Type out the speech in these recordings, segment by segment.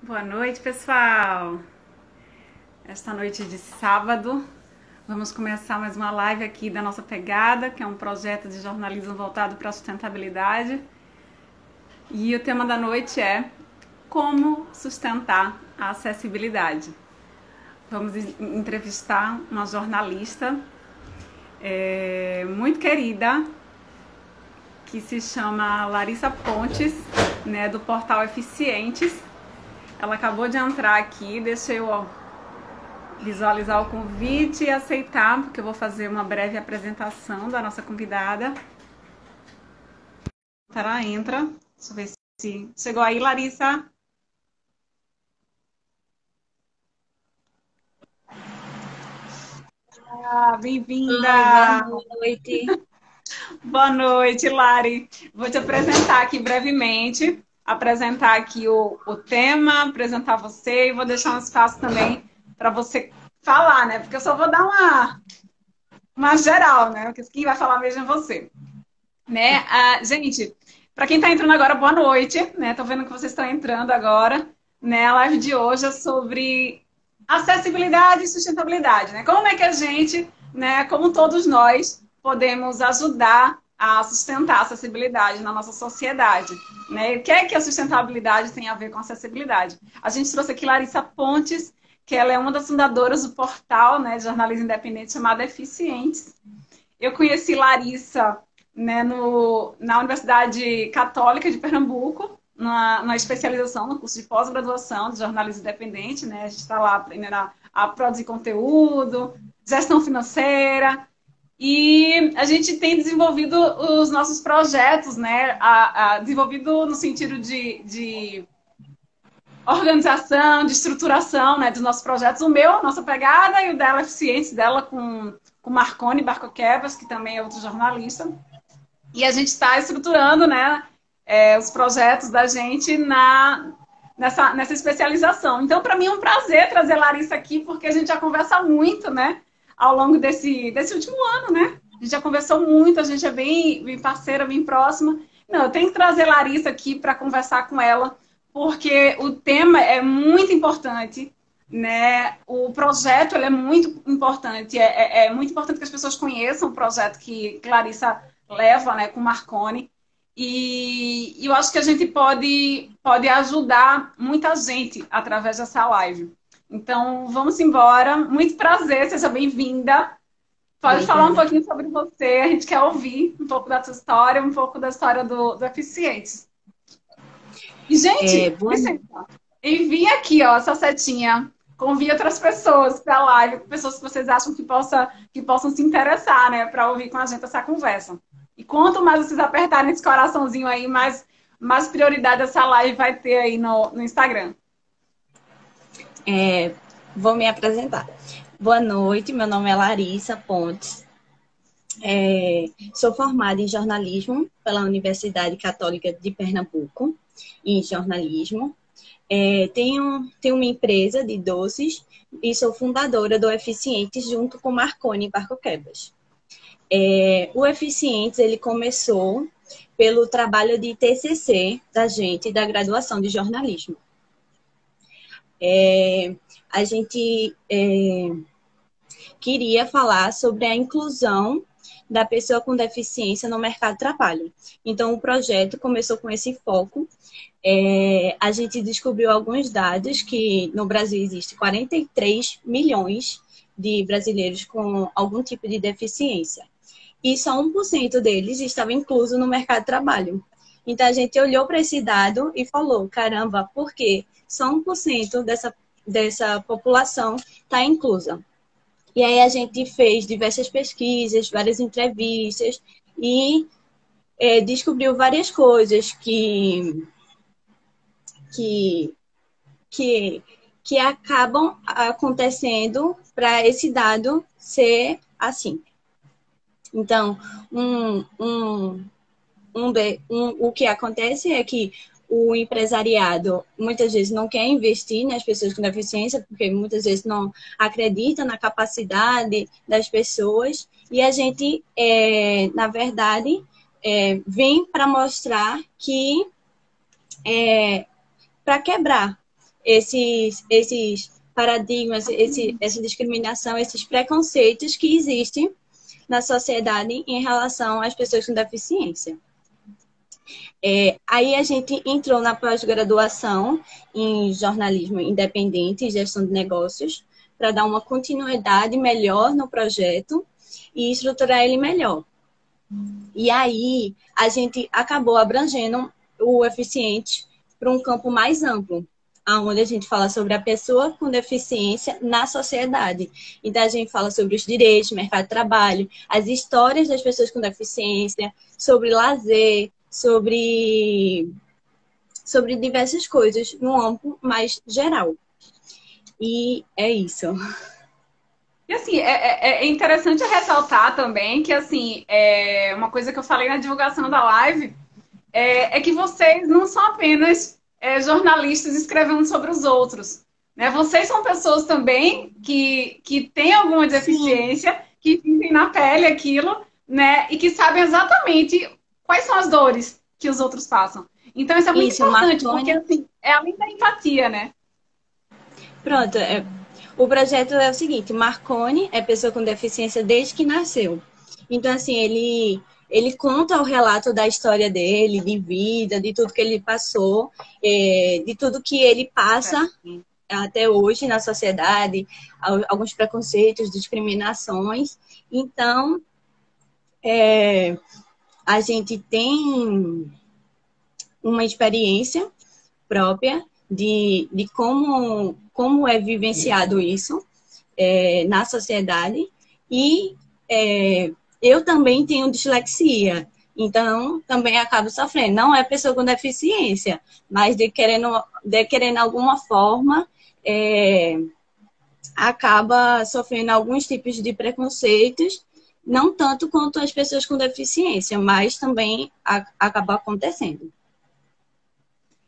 Boa noite, pessoal. Esta noite de sábado, vamos começar mais uma live aqui da nossa pegada, que é um projeto de jornalismo voltado para a sustentabilidade. E o tema da noite é como sustentar a acessibilidade. Vamos entrevistar uma jornalista muito querida, que se chama Larissa Pontes, né, do portal Eficientes. Ela acabou de entrar aqui, deixa eu visualizar o convite e aceitar, porque eu vou fazer uma breve apresentação da nossa convidada. Ela entra, deixa eu ver se chegou aí, Larissa. Bem-vinda! Oi, boa noite. Boa noite, Lari. Vou te apresentar aqui brevemente, apresentar aqui o tema, apresentar você e vou deixar um espaço também para você falar, né? Porque eu só vou dar uma geral, né? Porque quem vai falar mesmo é você. Né? Gente, para quem está entrando agora, boa noite, né? Tô vendo que vocês estão entrando agora, né? A live de hoje é sobre acessibilidade e sustentabilidade, né? Como é que a gente, né, como todos nós, podemos ajudar a sustentar a acessibilidade na nossa sociedade, né? O que é que a sustentabilidade tem a ver com a acessibilidade? A gente trouxe aqui Larissa Pontes, que ela é uma das fundadoras do portal, né, de jornalismo independente chamado Eficientes. Eu conheci Larissa, né, na Universidade Católica de Pernambuco, na especialização no curso de pós-graduação de jornalismo independente, né? A gente está lá aprendendo a produzir conteúdo, gestão financeira, e a gente tem desenvolvido os nossos projetos, né? Desenvolvido no sentido de organização, de estruturação, né, dos nossos projetos. O meu, nossa pegada, e o dela, Eficientes, dela com Marconi Barcoquebras, que também é outro jornalista. E a gente está estruturando, né, os projetos da gente nessa especialização. Então, para mim é um prazer trazer a Larissa aqui, porque a gente já conversa muito, né, ao longo desse último ano, né? A gente já conversou muito, a gente é bem parceira, bem próxima. Não, eu tenho que trazer a Larissa aqui para conversar com ela, porque o tema é muito importante, né? O projeto ele é muito importante, é muito importante que as pessoas conheçam o projeto que Larissa leva, né, com Marconi. E eu acho que a gente pode ajudar muita gente através dessa live. Então, vamos embora. Muito prazer, seja bem-vinda. Pode falar um Obrigada. pouquinho sobre você, a gente quer ouvir um pouco da sua história, um pouco da história do Eficientes. E, gente, Boa noite. licença, envie aqui, ó, essa setinha. Convide outras pessoas para a live, pessoas que vocês acham que possam se interessar, né, para ouvir com a gente essa conversa. E quanto mais vocês apertarem esse coraçãozinho aí, mais prioridade essa live vai ter aí no Instagram. Vou me apresentar. Boa noite, meu nome é Larissa Pontes. Sou formada em jornalismo pela Universidade Católica de Pernambuco, em jornalismo. Tenho uma empresa de doces e sou fundadora do Eficientes junto com Marconi Barcoquebras. O Eficientes ele começou pelo trabalho de TCC da gente, da graduação de jornalismo. A gente queria falar sobre a inclusão da pessoa com deficiência no mercado de trabalho. Então, o projeto começou com esse foco. A gente descobriu alguns dados que no Brasil existe 43 milhões de brasileiros com algum tipo de deficiência. E só 1% deles estava incluso no mercado de trabalho. Então, a gente olhou para esse dado e falou, caramba, por que só 1% dessa população está inclusa? E aí a gente fez diversas pesquisas, várias entrevistas e descobriu várias coisas que, que acabam acontecendo para esse dado ser assim. Então, o que acontece é que o empresariado muitas vezes não quer investir nas pessoas com deficiência, porque muitas vezes não acredita na capacidade das pessoas, e a gente, na verdade, vem para mostrar que para quebrar esses paradigmas, essa discriminação, esses preconceitos que existem na sociedade em relação às pessoas com deficiência. Aí a gente entrou na pós-graduação em jornalismo independente e gestão de negócios para dar uma continuidade melhor no projeto e estruturar ele melhor. E aí a gente acabou abrangendo o eficiente para um campo mais amplo, onde a gente fala sobre a pessoa com deficiência na sociedade. Então, a gente fala sobre os direitos, mercado de trabalho, as histórias das pessoas com deficiência, sobre lazer, sobre diversas coisas no âmbito mais geral. E é isso. E assim, é interessante ressaltar também que, assim, uma coisa que eu falei na divulgação da live é que vocês não são apenas jornalistas escrevendo sobre os outros, né? Vocês são pessoas também que têm alguma deficiência, sim, que vivem na pele aquilo, né? E que sabem exatamente quais são as dores que os outros passam. Então, isso é muito importante, Marconi, porque assim, é além da empatia, né? Pronto, o projeto é o seguinte, Marconi é pessoa com deficiência desde que nasceu. Então, assim, ele conta o relato da história dele, de vida, de tudo que ele passou, de tudo que ele passa até hoje na sociedade, alguns preconceitos, discriminações. Então, a gente tem uma experiência própria de como é vivenciado isso na sociedade. E eu também tenho dislexia, então também acabo sofrendo. Não é pessoa com deficiência, mas de querendo alguma forma acaba sofrendo alguns tipos de preconceitos, não tanto quanto as pessoas com deficiência, mas também acaba acontecendo.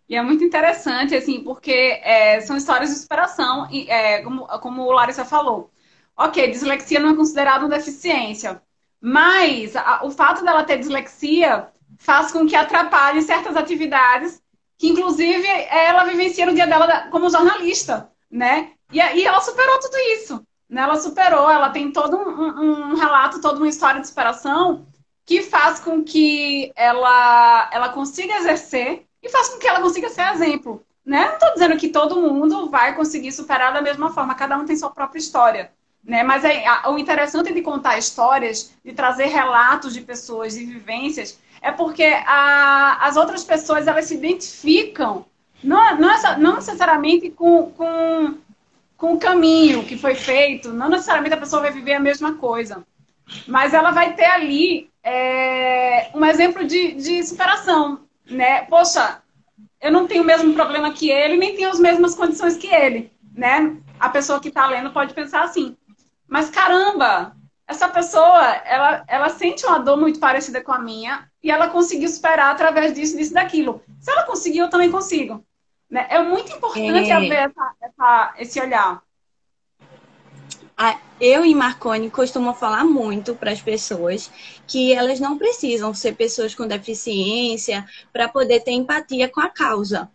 E é muito interessante, assim, porque são histórias de superação, e, como o Larissa falou. Ok, dislexia não é considerada uma deficiência, mas o fato dela ter dislexia faz com que atrapalhe certas atividades que, inclusive, ela vivencia no dia dela como jornalista, né? E ela superou tudo isso, né? Ela superou, ela tem todo um relato, toda uma história de superação que faz com que ela consiga exercer e faz com que ela consiga ser exemplo, né? Não estou dizendo que todo mundo vai conseguir superar da mesma forma, cada um tem sua própria história, né? Mas o interessante de contar histórias, de trazer relatos de pessoas, de vivências, é porque as outras pessoas, elas se identificam, não necessariamente com o caminho que foi feito, não necessariamente a pessoa vai viver a mesma coisa, mas ela vai ter ali um exemplo de superação, né? Poxa, eu não tenho o mesmo problema que ele, nem tenho as mesmas condições que ele, né? A pessoa que está lendo pode pensar assim, mas caramba, essa pessoa, ela sente uma dor muito parecida com a minha e ela conseguiu superar através disso, daquilo. Se ela conseguiu, eu também consigo. Né? É muito importante haver esse olhar. Eu e Marconi costumam falar muito para as pessoas que elas não precisam ser pessoas com deficiência para poder ter empatia com a causa.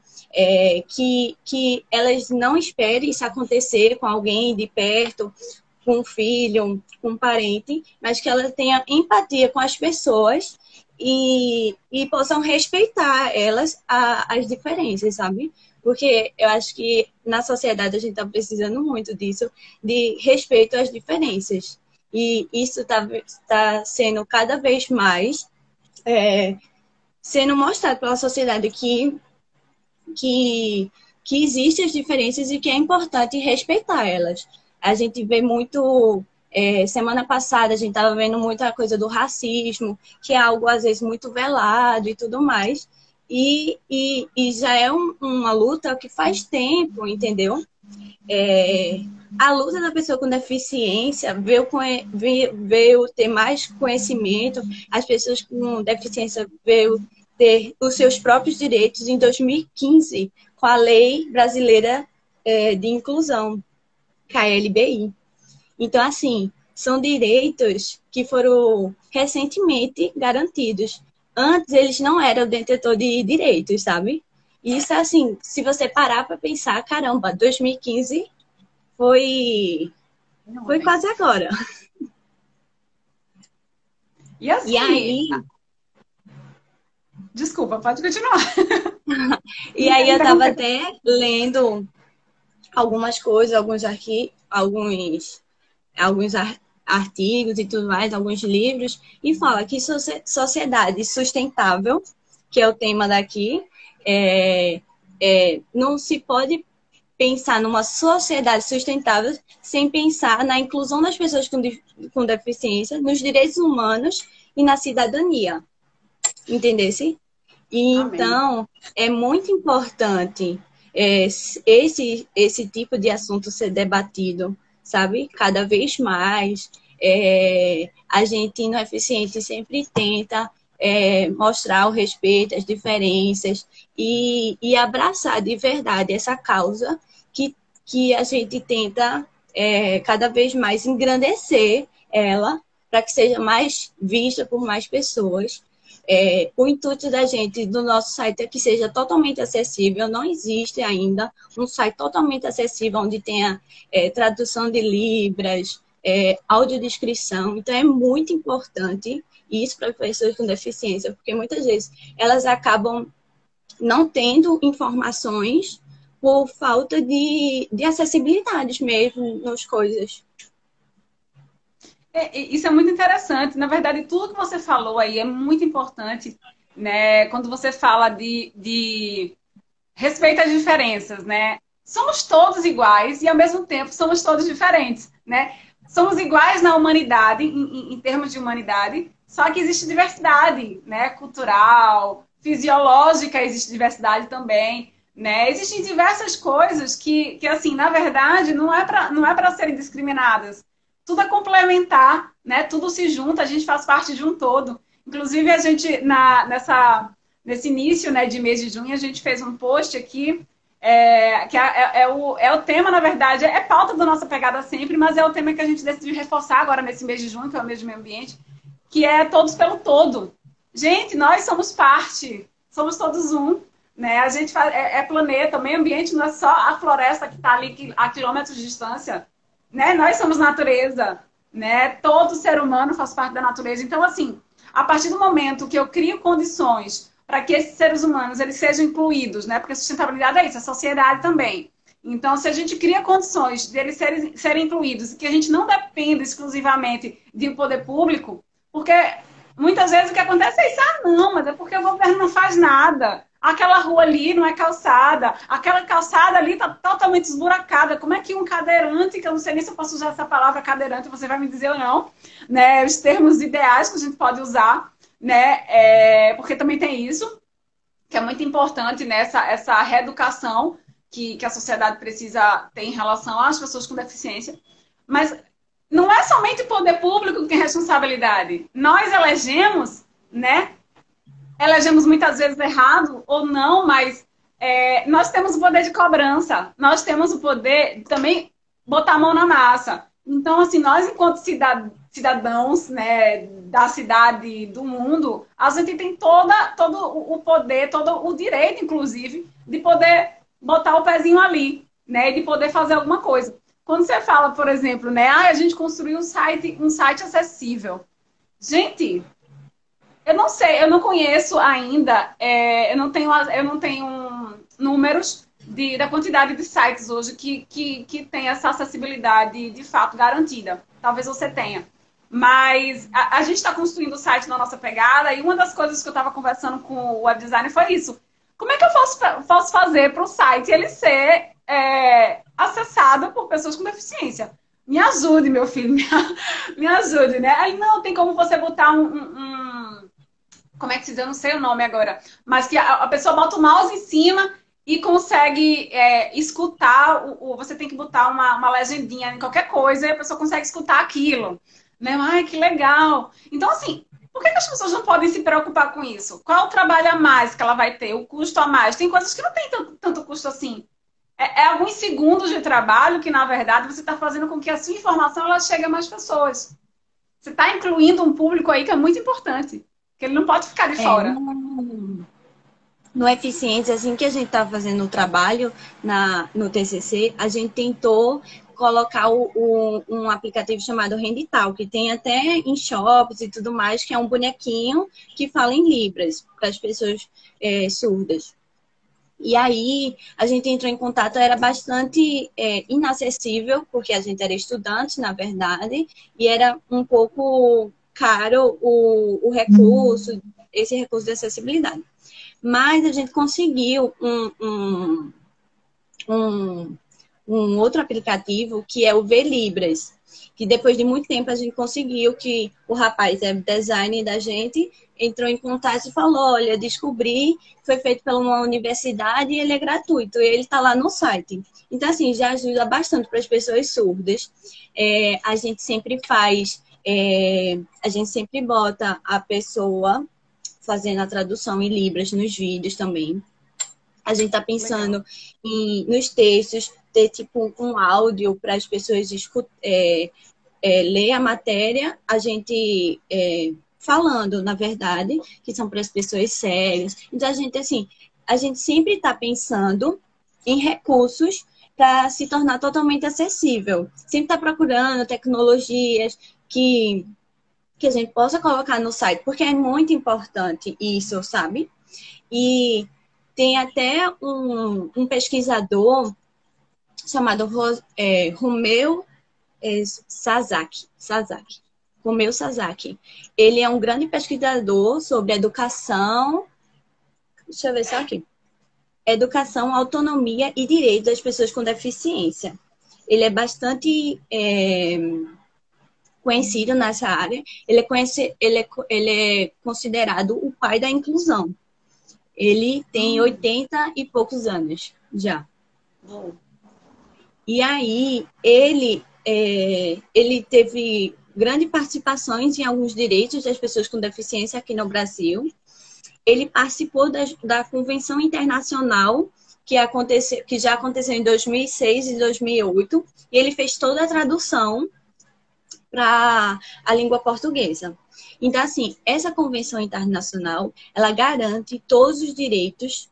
Que elas não esperem isso acontecer com alguém de perto, com um filho, com um parente, mas que elas tenham empatia com as pessoas e possam respeitar elas as diferenças, sabe? Porque eu acho que na sociedade a gente está precisando muito disso, de respeito às diferenças. E isso tá sendo cada vez mais sendo mostrado pela sociedade que existem as diferenças e que é importante respeitar elas. A gente vê muito... semana passada a gente estava vendo muita coisa do racismo, que é algo às vezes muito velado e tudo mais. E já é uma luta que faz tempo, entendeu? A luta da pessoa com deficiência veio ter mais conhecimento, as pessoas com deficiência veio ter os seus próprios direitos em 2015, com a Lei Brasileira de Inclusão, KLBI. Então, assim, são direitos que foram recentemente garantidos. Antes, eles não eram detentor de direitos, sabe? E isso, assim, se você parar para pensar, caramba, 2015 foi, Não foi é? quase agora. E E assim, aí, desculpa, pode continuar. e Não aí quero eu estava interromper. até lendo algumas coisas, alguns artigos e tudo mais, alguns livros, e fala que sociedade sustentável, que é o tema daqui, é, não se pode pensar numa sociedade sustentável sem pensar na inclusão das pessoas com deficiência, nos direitos humanos e na cidadania. Entendesse? E Amém. então, é muito importante esse tipo de assunto ser debatido, sabe? Cada vez mais. A gente no Eficiente sempre tenta mostrar o respeito, as diferenças e abraçar de verdade essa causa que a gente tenta cada vez mais engrandecer ela para que seja mais vista por mais pessoas. O intuito da gente, do nosso site, é que seja totalmente acessível. Não existe ainda um site totalmente acessível onde tenha tradução de libras, audiodescrição. Então, é muito importante isso para pessoas com deficiência, porque muitas vezes elas acabam não tendo informações por falta de acessibilidade mesmo nas coisas. Isso é muito interessante. Na verdade, tudo que você falou aí é muito importante, né? Quando você fala de respeito às diferenças, né? Somos todos iguais e, ao mesmo tempo, somos todos diferentes, né? Somos iguais na humanidade, em termos de humanidade, só que existe diversidade, né? Cultural, fisiológica, existe diversidade também, né? Existem diversas coisas que assim, na verdade, não é para serem discriminadas. Tudo é complementar, né? Tudo se junta, a gente faz parte de um todo. Inclusive, a gente, nesse início, né, de mês de junho, a gente fez um post aqui, que é o tema, na verdade, é pauta da nossa pegada sempre, mas é o tema que a gente decidiu reforçar agora nesse mês de junho, que é o mês do meio ambiente, que é todos pelo todo. Gente, nós somos parte, somos todos um, né? A gente é planeta, o meio ambiente não é só a floresta que está ali a quilômetros de distância, né? Nós somos natureza, né? Todo ser humano faz parte da natureza. Então, assim, a partir do momento que eu crio condições para que esses seres humanos eles sejam incluídos, né? Porque sustentabilidade é isso, a sociedade também. Então, se a gente cria condições de eles serem incluídos e que a gente não dependa exclusivamente de um poder público, porque muitas vezes o que acontece é isso, não, mas é porque o governo não faz nada. Aquela rua ali não é calçada, aquela calçada ali está totalmente esburacada. Como é que um cadeirante, que eu não sei nem se eu posso usar essa palavra cadeirante, você vai me dizer ou não, né? Os termos ideais que a gente pode usar, né? Porque também tem isso, que é muito importante nessa essa reeducação que a sociedade precisa ter em relação às pessoas com deficiência. Mas não é somente o poder público que tem responsabilidade. Nós elegemos, né? Elegemos muitas vezes errado ou não, mas nós temos o poder de cobrança, nós temos o poder de também botar a mão na massa. Então, assim, nós, enquanto cidadãos, né, da cidade, do mundo, a gente tem todo o poder, todo o direito, inclusive, de poder botar o pezinho ali, né, e de poder fazer alguma coisa. Quando você fala, por exemplo, né, a gente construiu um site acessível. Gente, eu não sei, eu não conheço ainda, eu não tenho números da quantidade de sites hoje que tem essa acessibilidade de fato garantida. Talvez você tenha. Mas a gente está construindo o site na nossa pegada e uma das coisas que eu estava conversando com o web designer foi isso. Como é que eu posso fazer para o site ele ser acessado por pessoas com deficiência? Me ajude, meu filho, me ajude, né? Aí não, tem como você botar como é que se diz? Eu não sei o nome agora. Mas que a pessoa bota o mouse em cima e consegue escutar. Você tem que botar uma legendinha em qualquer coisa e a pessoa consegue escutar aquilo. Né? Ai, que legal. Então, assim, por que as pessoas não podem se preocupar com isso? Qual o trabalho a mais que ela vai ter? O custo a mais? Tem coisas que não tem tanto custo assim. É alguns segundos de trabalho que, na verdade, você está fazendo com que a sua informação ela chegue a mais pessoas. Você está incluindo um público aí que é muito importante. Que ele não pode ficar de É, fora. No Eficientes, assim que a gente estava fazendo o trabalho no TCC, a gente tentou colocar um aplicativo chamado Rendital, que tem até em shops e tudo mais, que é um bonequinho que fala em Libras para as pessoas surdas. E aí a gente entrou em contato, era bastante inacessível, porque a gente era estudante, na verdade, e era um pouco caro o recurso, esse recurso de acessibilidade. Mas a gente conseguiu um, um outro aplicativo que é o VLibras, que depois de muito tempo a gente conseguiu que o rapaz é designer da gente, entrou em contato e falou, olha, descobri, foi feito pela uma universidade e ele é gratuito, e ele está lá no site. Então, assim, já ajuda bastante para as pessoas surdas. A gente sempre faz, a gente sempre bota a pessoa fazendo a tradução em Libras nos vídeos também. A gente está pensando nos textos, ter tipo um áudio para as pessoas ler a matéria, a gente falando, na verdade, que são para as pessoas cegas. Então, a gente sempre está pensando em recursos para se tornar totalmente acessível. Sempre está procurando tecnologias que a gente possa colocar no site, porque é muito importante isso, sabe? E tem até um pesquisador chamado Romeu Sasaki. Romeu Sasaki. Ele é um grande pesquisador sobre educação. Deixa eu ver só aqui. Educação, autonomia e direitos das pessoas com deficiência. Ele é bastante conhecido nessa área. Ele é considerado o pai da inclusão. Ele tem 80 e poucos anos já. E aí, ele teve grandes participações em alguns direitos das pessoas com deficiência aqui no Brasil. Ele participou da Convenção Internacional que já aconteceu em 2006 e 2008. E ele fez toda a tradução para a língua portuguesa. Então, assim, essa convenção internacional, ela garante todos os direitos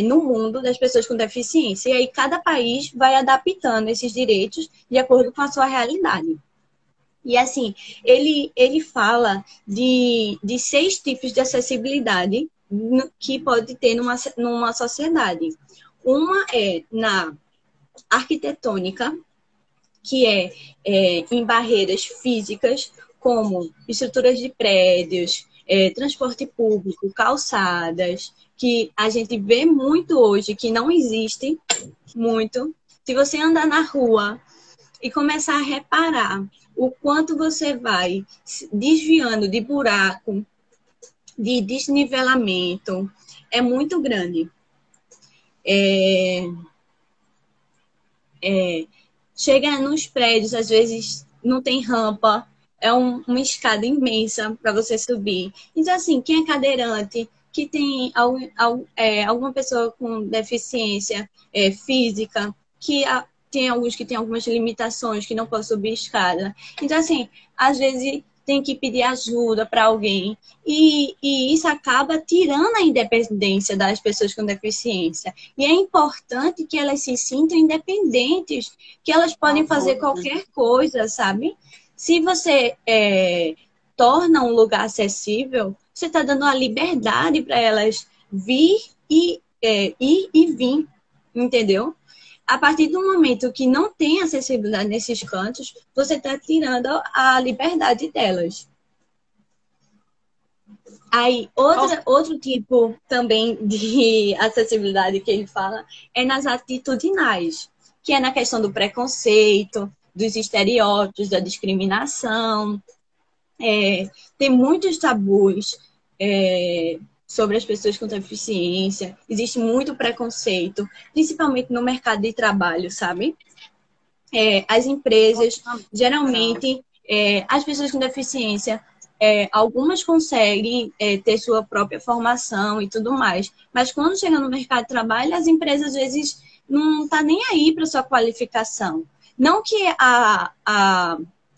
no mundo das pessoas com deficiência. E aí, cada país vai adaptando esses direitos de acordo com a sua realidade. E, assim, ele fala de 6 tipos de acessibilidade que pode ter numa sociedade. Uma é na arquitetônica, que é em barreiras físicas, como estruturas de prédios, transporte público, calçadas, que a gente vê muito hoje, que não existe muito. Se você andar na rua e começar a reparar o quanto você vai desviando de buraco, de desnivelamento, é muito grande. Chega nos prédios, às vezes não tem rampa, é uma escada imensa para você subir. Então, assim, quem é cadeirante, que tem alguma pessoa com deficiência física, tem alguns que têm algumas limitações, que não podem subir escada. Então, assim, às vezes tem que pedir ajuda para alguém. E isso acaba tirando a independência das pessoas com deficiência. E é importante que elas se sintam independentes, que elas podem fazer qualquer coisa, sabe? Se você torna um lugar acessível, você está dando a liberdade para elas vir ir e vir, entendeu? A partir do momento que não tem acessibilidade nesses cantos, você está tirando a liberdade delas. Aí, outro tipo também de acessibilidade que ele fala é nas atitudinais, que é na questão do preconceito, dos estereótipos, da discriminação. Tem muitos tabus sobre as pessoas com deficiência, existe muito preconceito, principalmente no mercado de trabalho, sabe? As empresas, geralmente, as pessoas com deficiência, algumas conseguem ter sua própria formação e tudo mais, mas quando chega no mercado de trabalho, as empresas, às vezes, não estão nem aí para sua qualificação. Não que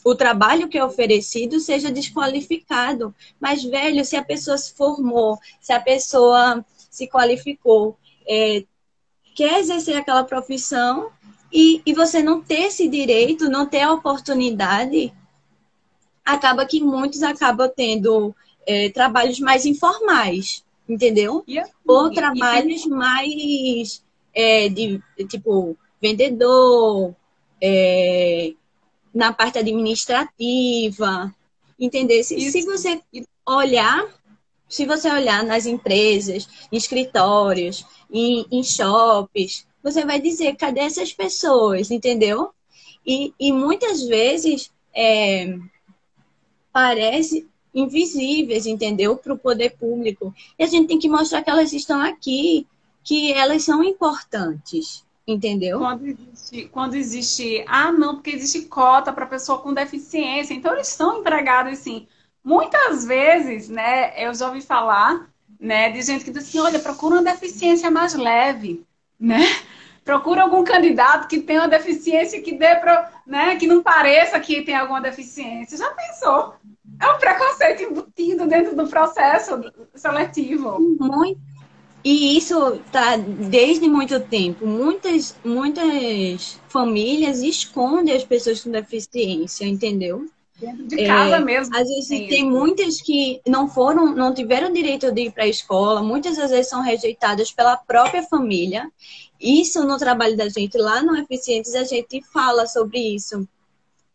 o trabalho que é oferecido seja desqualificado. Mas, velho, se a pessoa se formou, se a pessoa se qualificou, quer exercer aquela profissão e você não ter esse direito, não ter a oportunidade, acaba que muitos acabam tendo trabalhos mais informais, entendeu? Ou trabalhos mais de tipo vendedor, na parte administrativa, entender? Se você olhar nas empresas, em escritórios, em shoppings, você vai dizer, cadê essas pessoas, entendeu? E muitas vezes parece invisíveis, entendeu? Para o poder público. E a gente tem que mostrar que elas estão aqui, que elas são importantes, entendeu? Quando existe, não, porque existe cota para pessoa com deficiência, então eles estão empregados sim. Muitas vezes, né, eu já ouvi falar, né, de gente que diz assim, olha, procura uma deficiência mais leve, né? Procura algum candidato que tenha uma deficiência que dê para, né, que não pareça que tem alguma deficiência. Já pensou? É um preconceito embutido dentro do processo seletivo. Muito. E isso tá desde muito tempo. Muitas famílias escondem as pessoas com deficiência, entendeu? Dentro de casa mesmo. Às vezes tem muitas que não tiveram direito de ir para a escola, muitas às vezes são rejeitadas pela própria família. Isso no trabalho da gente lá no Eficientes, a gente fala sobre isso.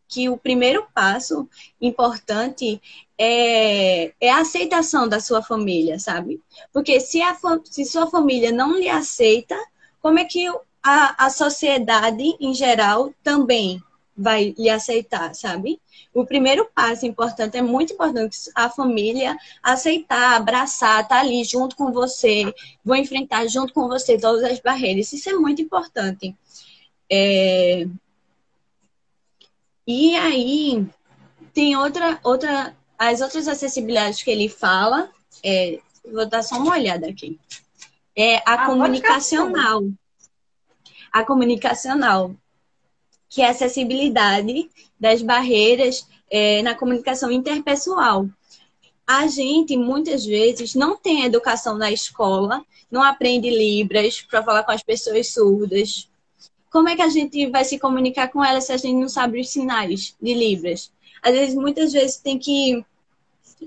Que o primeiro passo importante é a aceitação da sua família, sabe? Porque se sua família não lhe aceita, como é que a sociedade em geral também vai lhe aceitar, sabe? O primeiro passo importante, é muito importante a família aceitar, abraçar, estar ali junto com você, vou enfrentar junto com você todas as barreiras. Isso é muito importante. E aí, tem as outras acessibilidades que ele fala, vou dar só uma olhada aqui. A comunicacional. A comunicacional, que é a acessibilidade das barreiras na comunicação interpessoal. A gente, muitas vezes, não tem educação na escola, não aprende Libras para falar com as pessoas surdas. Como é que a gente vai se comunicar com elas se a gente não sabe os sinais de Libras? Às vezes, muitas vezes, tem que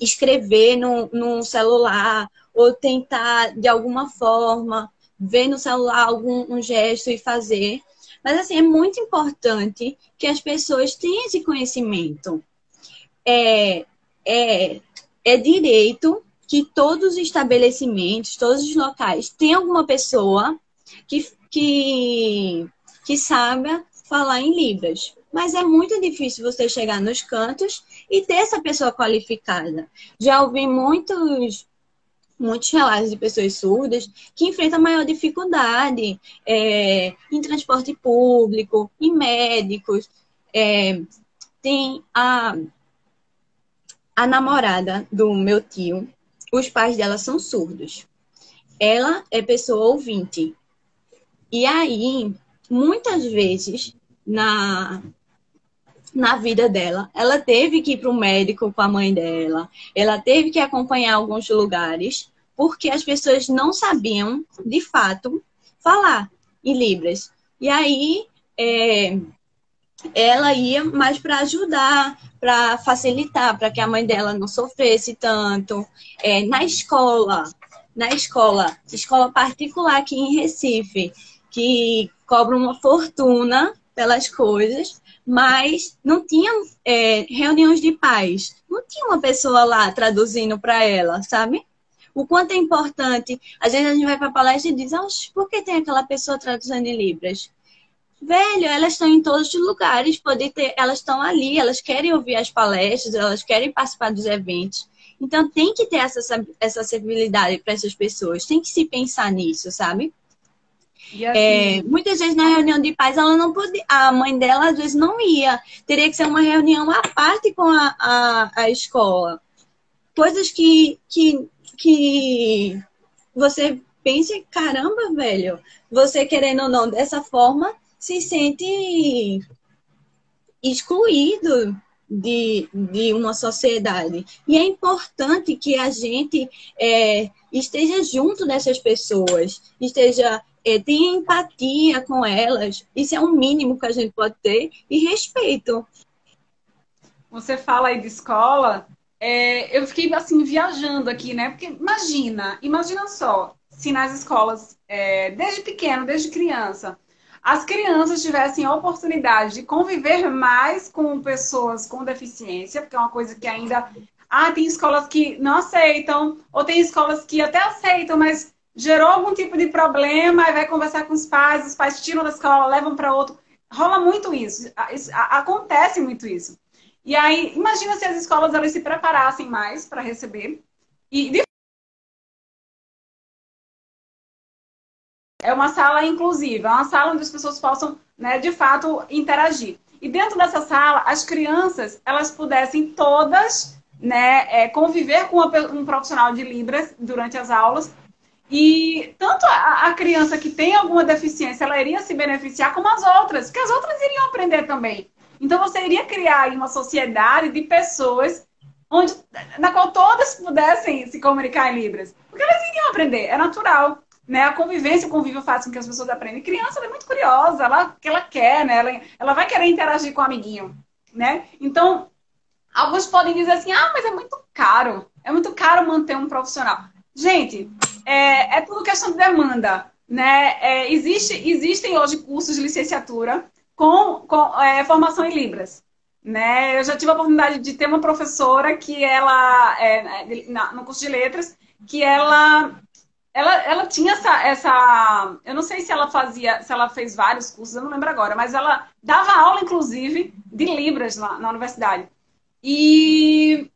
escrever no celular ou tentar, de alguma forma, ver no celular um gesto e fazer. Mas, assim, é muito importante que as pessoas tenham esse conhecimento. É direito que todos os estabelecimentos, todos os locais, tenham alguma pessoa que saiba falar em Libras. Mas é muito difícil você chegar nos cantos e ter essa pessoa qualificada. Já ouvi muitos relatos de pessoas surdas que enfrentam maior dificuldade em transporte público, em médicos. Tem a namorada do meu tio, os pais dela são surdos. Ela é pessoa ouvinte. E aí, muitas vezes, na vida dela, ela teve que ir para o médico com a mãe dela, ela teve que acompanhar alguns lugares, porque as pessoas não sabiam, de fato, falar em Libras. E aí, ela ia mais para ajudar, para facilitar, para que a mãe dela não sofresse tanto. Na escola particular aqui em Recife, que cobra uma fortuna pelas coisas, mas não tinha reuniões de pais. Não tinha uma pessoa lá traduzindo para ela, sabe? O quanto é importante. Às vezes a gente vai para a palestra e diz, por que tem aquela pessoa traduzindo em Libras? Velho, elas estão em todos os lugares, elas estão ali, elas querem ouvir as palestras, elas querem participar dos eventos. Então tem que ter essa acessibilidade para essas pessoas, tem que se pensar nisso, sabe? E assim, muitas vezes na reunião de pais ela não podia, a mãe dela às vezes não ia, teria que ser uma reunião à parte com a escola. Coisas que você pensa, caramba, velho, você querendo ou não, dessa forma, se sente excluído, de uma sociedade. E é importante que a gente esteja junto dessas pessoas, tenha empatia com elas. Isso é o mínimo que a gente pode ter, e respeito. Você fala aí de escola, eu fiquei assim viajando aqui, né? Porque imagina só, se nas escolas, desde pequeno, desde criança, as crianças tivessem a oportunidade de conviver mais com pessoas com deficiência, porque é uma coisa que ainda. Ah, tem escolas que não aceitam, ou tem escolas que até aceitam, mas gerou algum tipo de problema, aí vai conversar com os pais tiram da escola, levam para outro. Rola muito isso, acontece muito isso. E aí, imagina se as escolas elas se preparassem mais para receber. E é uma sala inclusiva, é uma sala onde as pessoas possam, né, de fato, interagir. E dentro dessa sala, as crianças elas pudessem todas, né, conviver com um profissional de Libras durante as aulas. E tanto a criança que tem alguma deficiência, ela iria se beneficiar, como as outras, que as outras iriam aprender também. Então, você iria criar aí uma sociedade de pessoas na qual todas pudessem se comunicar em Libras. Porque elas iriam aprender, é natural. Né? A convivência, o convívio faz com que as pessoas aprendam. Criança, ela é muito curiosa, ela quer, né? Ela vai querer interagir com o amiguinho. Né? Então, alguns podem dizer assim, mas é muito caro manter um profissional. Gente, é tudo questão de demanda. Né? Existem hoje cursos de licenciatura com formação em Libras. Né? Eu já tive a oportunidade de ter uma professora que ela, no curso de letras, que ela tinha eu não sei se ela fez vários cursos, eu não lembro agora, mas ela dava aula, inclusive, de Libras na universidade. E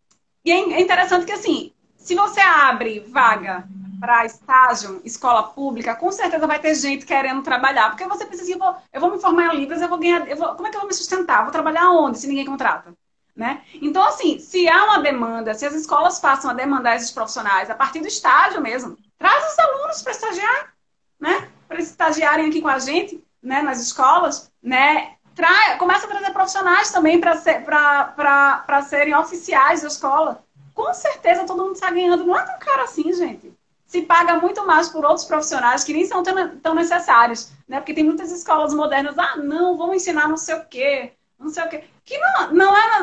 é interessante que, assim, se você abre vaga para estágio, escola pública, com certeza vai ter gente querendo trabalhar. Porque você pensa assim, eu vou me formar em Libras, eu vou ganhar. Como é que eu vou me sustentar? Vou trabalhar onde se ninguém contrata? Né? Então, assim, se há uma demanda, se as escolas passam a demandar esses profissionais a partir do estágio mesmo, traz os alunos para estagiar, né? Para eles estagiarem aqui com a gente, né? Nas escolas, né? Começa a trazer profissionais também para serem oficiais da escola. Com certeza todo mundo está ganhando. Não é tão caro assim, gente. Se paga muito mais por outros profissionais que nem são tão necessários, né? Porque tem muitas escolas modernas, não, vamos ensinar não sei o quê, não sei o quê. Que não é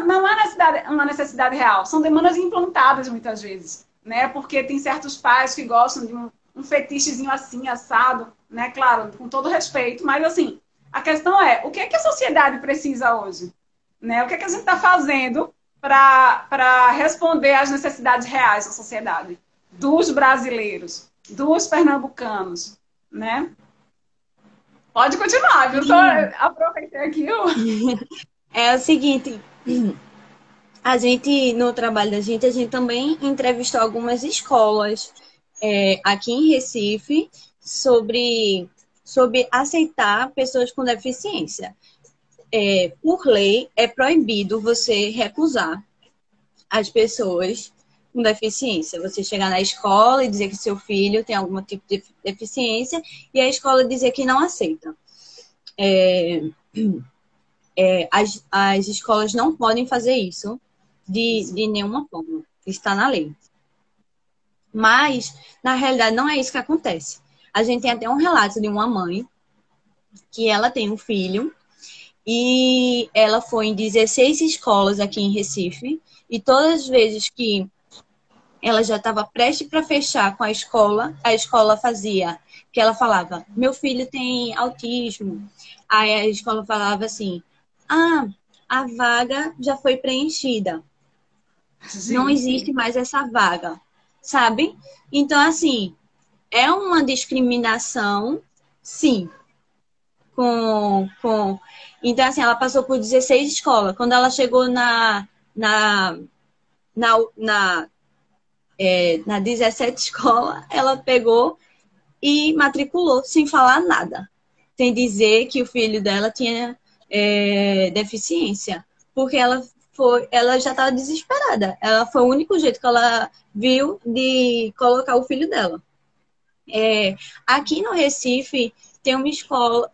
uma necessidade real. São demandas implantadas muitas vezes, né? Porque tem certos pais que gostam de um fetichezinho assim, assado, né? Claro, com todo respeito, mas assim, a questão é, o que é que a sociedade precisa hoje? Né? O que é que a gente está fazendo para responder às necessidades reais da sociedade? Dos brasileiros, dos pernambucanos, né? Pode continuar, viu? Só aproveitei aqui. É o seguinte, no trabalho da gente, a gente também entrevistou algumas escolas aqui em Recife sobre aceitar pessoas com deficiência. Por lei, é proibido você recusar as pessoas com deficiência. Você chegar na escola e dizer que seu filho tem algum tipo de deficiência e a escola dizer que não aceita. As escolas não podem fazer isso de nenhuma forma. Está na lei. Mas, na realidade, não é isso que acontece. A gente tem até um relato de uma mãe que ela tem um filho e ela foi em 16 escolas aqui em Recife e todas as vezes que ela já estava prestes para fechar com a escola fazia, que ela falava, meu filho tem autismo. Aí a escola falava assim, a vaga já foi preenchida. Sim. Não existe mais essa vaga, sabe? Então, assim, é uma discriminação, sim. Então, assim, ela passou por 16 escolas. Quando ela chegou na 17 escola, ela pegou e matriculou sem falar nada. Sem dizer que o filho dela tinha deficiência. Porque ela já estava desesperada. Foi o único jeito que ela viu de colocar o filho dela. Aqui no Recife,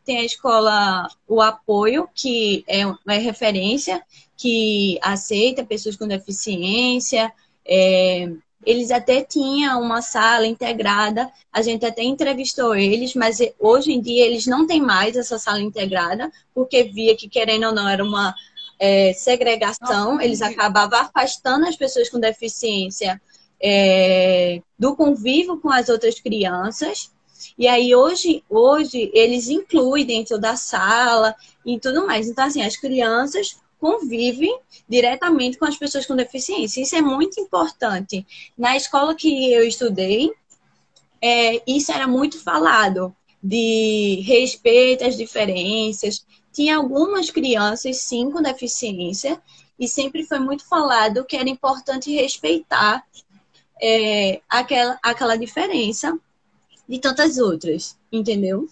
tem a escola O Apoio, que é uma referência, que aceita pessoas com deficiência. Eles até tinham uma sala integrada, a gente até entrevistou eles, mas hoje em dia eles não têm mais essa sala integrada, porque via que, querendo ou não, era uma segregação, eles acabavam afastando as pessoas com deficiência do convívio com as outras crianças. E aí, hoje eles incluem dentro da sala e tudo mais. Então, assim, as crianças convivem diretamente com as pessoas com deficiência. Isso é muito importante. Na escola que eu estudei, isso era muito falado, de respeito às diferenças. Tinha algumas crianças, sim, com deficiência, e sempre foi muito falado que era importante respeitar aquela diferença de tantas outras, entendeu?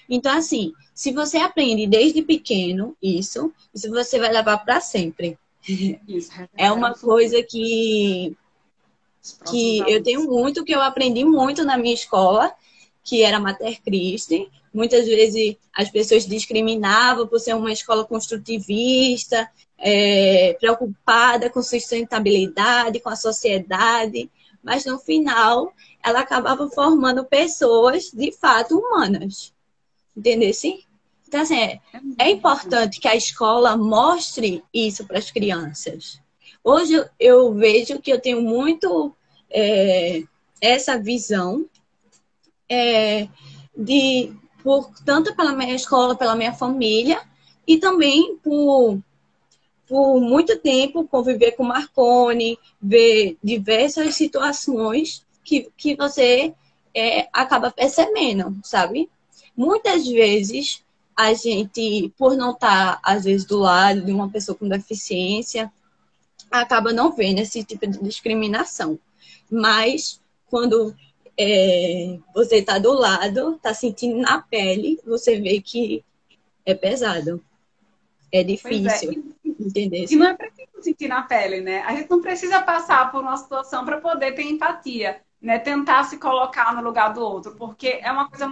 Então, assim, se você aprende desde pequeno isso você vai levar para sempre. Isso, é uma coisa que eu tenho muito, que eu aprendi muito na minha escola, que era Mater Christi. Muitas vezes as pessoas discriminavam por ser uma escola construtivista, preocupada com sustentabilidade, com a sociedade, mas no final ela acabava formando pessoas de fato humanas. Entendeu? Sim? Então, assim, é importante que a escola mostre isso para as crianças. Hoje eu vejo que eu tenho muito essa visão tanto pela minha escola, pela minha família, e também por muito tempo conviver com Marconi, ver diversas situações que você acaba percebendo, sabe? Muitas vezes a gente, por não estar, às vezes, do lado de uma pessoa com deficiência, acaba não vendo esse tipo de discriminação. Mas quando você está do lado, está sentindo na pele, você vê que é pesado. É difícil. Entender. E não é preciso sentir na pele, né? A gente não precisa passar por uma situação para poder ter empatia, né? Tentar se colocar no lugar do outro, porque é uma coisa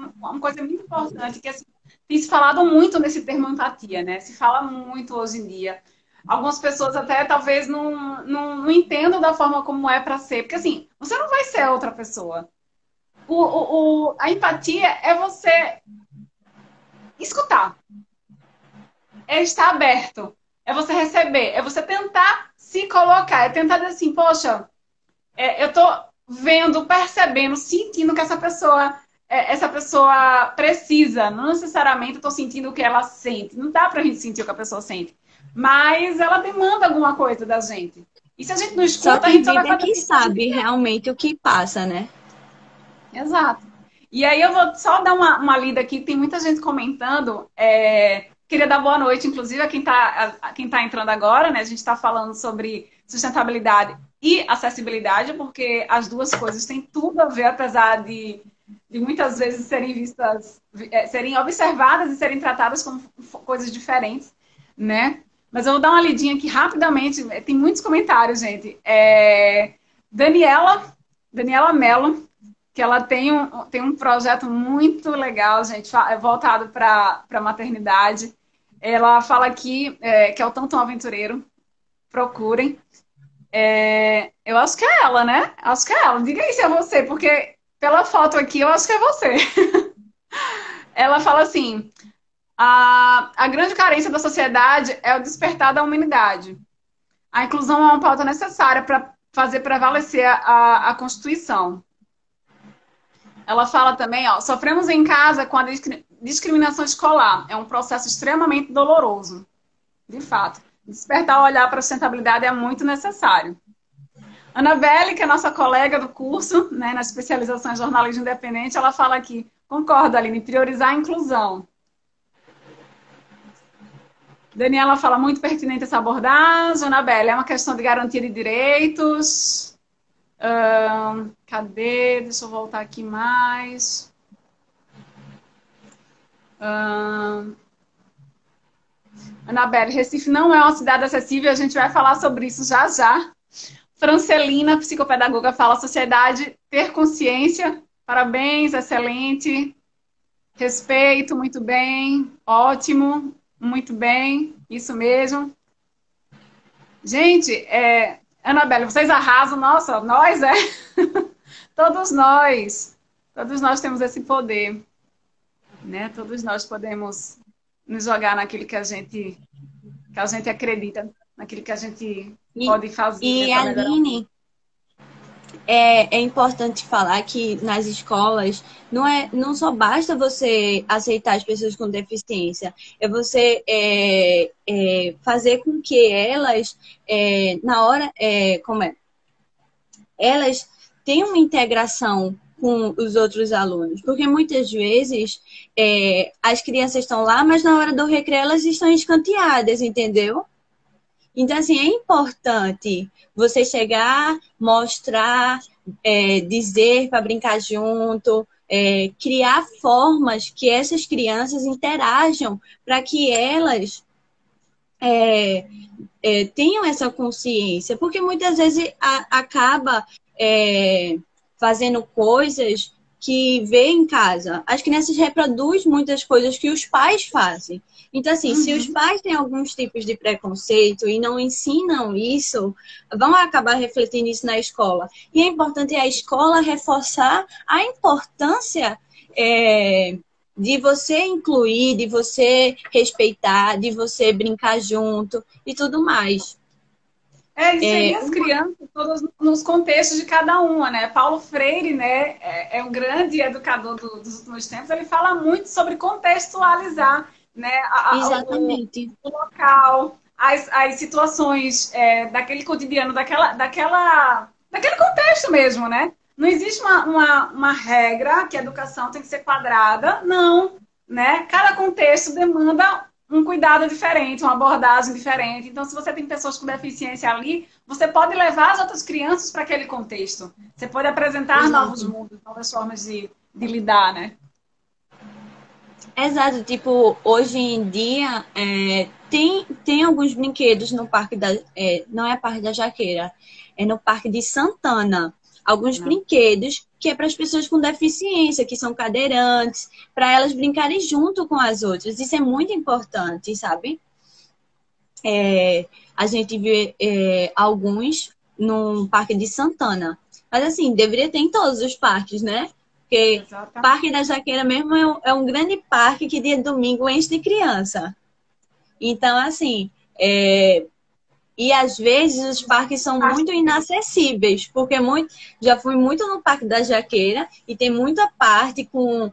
muito importante que assim, tem se falado muito nesse termo empatia, né? Se fala muito hoje em dia. Algumas pessoas até talvez não entendam da forma como é para ser, porque assim, você não vai ser outra pessoa. A empatia é você escutar, é estar aberto, é você receber, é você tentar se colocar, é tentar dizer assim, poxa, eu tô vendo, percebendo, sentindo que essa pessoa precisa, não necessariamente eu tô sentindo o que ela sente, não dá pra gente sentir o que a pessoa sente, mas ela demanda alguma coisa da gente. E se a gente não escuta, a gente só vai fazer que sabe realmente o que passa, né? Exato. E aí eu vou só dar uma lida aqui, tem muita gente comentando. Queria dar boa noite, inclusive, a quem tá entrando agora, né? A gente está falando sobre sustentabilidade e acessibilidade, porque as duas coisas têm tudo a ver, apesar de muitas vezes serem vistas, serem observadas e serem tratadas como coisas diferentes, né? Mas eu vou dar uma lidinha aqui rapidamente, tem muitos comentários, gente. Daniela Mello, que ela tem um projeto muito legal, gente, voltado para a maternidade. Ela fala aqui que é o Tanto Aventureiro. Procurem. Eu acho que é ela, né? Acho que é ela. Diga aí se é você, porque pela foto aqui eu acho que é você. Ela fala assim, a grande carência da sociedade é o despertar da humanidade. A inclusão é uma pauta necessária para fazer prevalecer a Constituição. Ela fala também, sofremos em casa com a discriminação escolar. É um processo extremamente doloroso. De fato. Despertar o olhar para a sustentabilidade é muito necessário. Anabelle, que é nossa colega do curso, né, na especialização em jornalismo independente, ela fala aqui, concordo, Aline, priorizar a inclusão. Daniela fala muito pertinente essa abordagem. Anabelle, é uma questão de garantia de direitos. Cadê? Deixa eu voltar aqui mais. Anabelle, Recife não é uma cidade acessível, a gente vai falar sobre isso já já. Francelina, psicopedagoga, fala sociedade ter consciência. Parabéns, excelente. Respeito, muito bem. Ótimo, muito bem. Isso mesmo. Gente, Anabelle, vocês arrasam. Nossa, nós, Todos nós. Todos nós temos esse poder, né? Todos nós podemos nos jogar naquilo que a gente acredita, naquilo que a gente E, pode fazer e para melhorar o mundo. Aline, é importante falar que nas escolas não só basta você aceitar as pessoas com deficiência, é você fazer com que elas, na hora, como é? Elas tenham uma integração com os outros alunos, porque muitas vezes as crianças estão lá, mas na hora do recreio elas estão escanteadas, entendeu? Então, assim, é importante você chegar, mostrar, dizer para brincar junto, criar formas que essas crianças interajam para que elas tenham essa consciência, porque muitas vezes acaba fazendo coisas que vê em casa. As crianças reproduzem muitas coisas que os pais fazem. Então, assim, se os pais têm alguns tipos de preconceito e não ensinam isso, vão acabar refletindo isso na escola. E é importante a escola reforçar a importância de você incluir, de você respeitar, de você brincar junto e tudo mais. Inserir as crianças todas nos contextos de cada uma, né? Paulo Freire, né, é um grande educador dos últimos tempos, ele fala muito sobre contextualizar, né, Exatamente. o local, as situações daquele cotidiano, daquele contexto mesmo, né? Não existe uma regra que a educação tem que ser quadrada, não, né? Cada contexto demanda um cuidado diferente, uma abordagem diferente. Então, se você tem pessoas com deficiência ali, você pode levar as outras crianças para aquele contexto. Você pode apresentar novos mundos, novas formas de lidar, né? Exato, tipo, hoje em dia tem alguns brinquedos no parque não é Parque da Jaqueira, é no Parque de Santana. Alguns brinquedos que é para as pessoas com deficiência, que são cadeirantes, para elas brincarem junto com as outras. Isso é muito importante, sabe? A gente vê alguns no Parque de Santana. Mas assim, deveria ter em todos os parques, né? Porque o Parque da Jaqueira mesmo é um grande parque que dia de domingo enche de criança. Então, assim, e às vezes os parques são muito inacessíveis, porque já fui muito no Parque da Jaqueira e tem muita parte com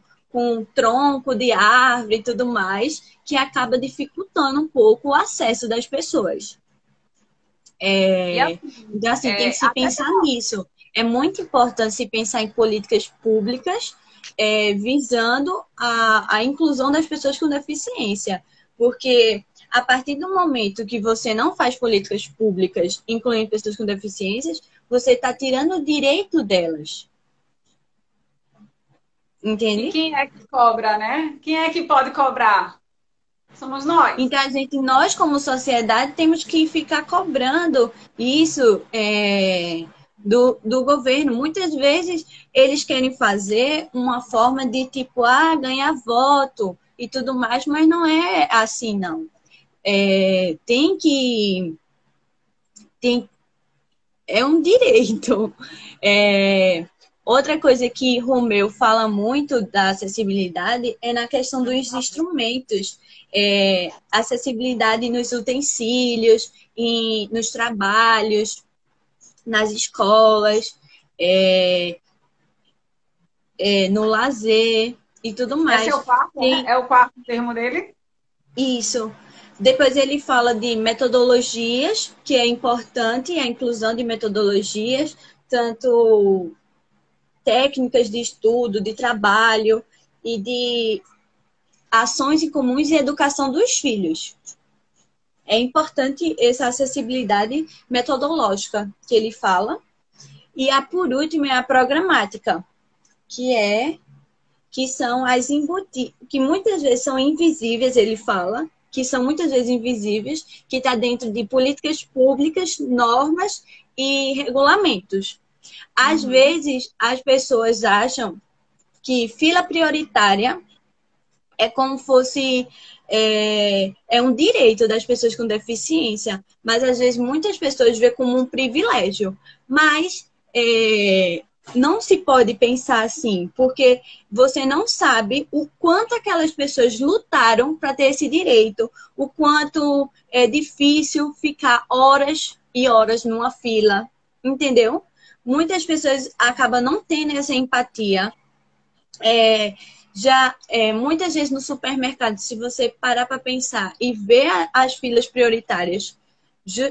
tronco de árvore e tudo mais, que acaba dificultando um pouco o acesso das pessoas. Então, assim, tem que se pensar nisso. É muito importante se pensar em políticas públicas visando a inclusão das pessoas com deficiência. Porque a partir do momento que você não faz políticas públicas incluindo pessoas com deficiências, você está tirando o direito delas. Entende? E quem é que cobra, né? Quem é que pode cobrar? Somos nós. Então, nós como sociedade, temos que ficar cobrando isso do governo. Muitas vezes, eles querem fazer uma forma de, tipo, ganhar voto e tudo mais, mas não é assim, não. É um direito. Outra coisa que Romeu fala muito da acessibilidade é na questão dos instrumentos. Acessibilidade nos utensílios, nos trabalhos, nas escolas, no lazer e tudo mais. Esse é o quarto, né? É o quarto termo dele? Isso. Depois ele fala de metodologias, que é importante a inclusão de metodologias, tanto técnicas de estudo, de trabalho e de ações em comuns e educação dos filhos. É importante essa acessibilidade metodológica que ele fala. E por último é a programática, que são as que muitas vezes são invisíveis, ele fala, que são muitas vezes invisíveis, que está dentro de políticas públicas, normas e regulamentos. Às vezes, as pessoas acham que fila prioritária é como fosse um direito das pessoas com deficiência, mas às vezes muitas pessoas veem como um privilégio. Mas não se pode pensar assim, porque você não sabe o quanto aquelas pessoas lutaram para ter esse direito, o quanto é difícil ficar horas e horas numa fila, entendeu? Muitas pessoas acabam não tendo essa empatia. Muitas vezes no supermercado, se você parar para pensar e ver as filas prioritárias,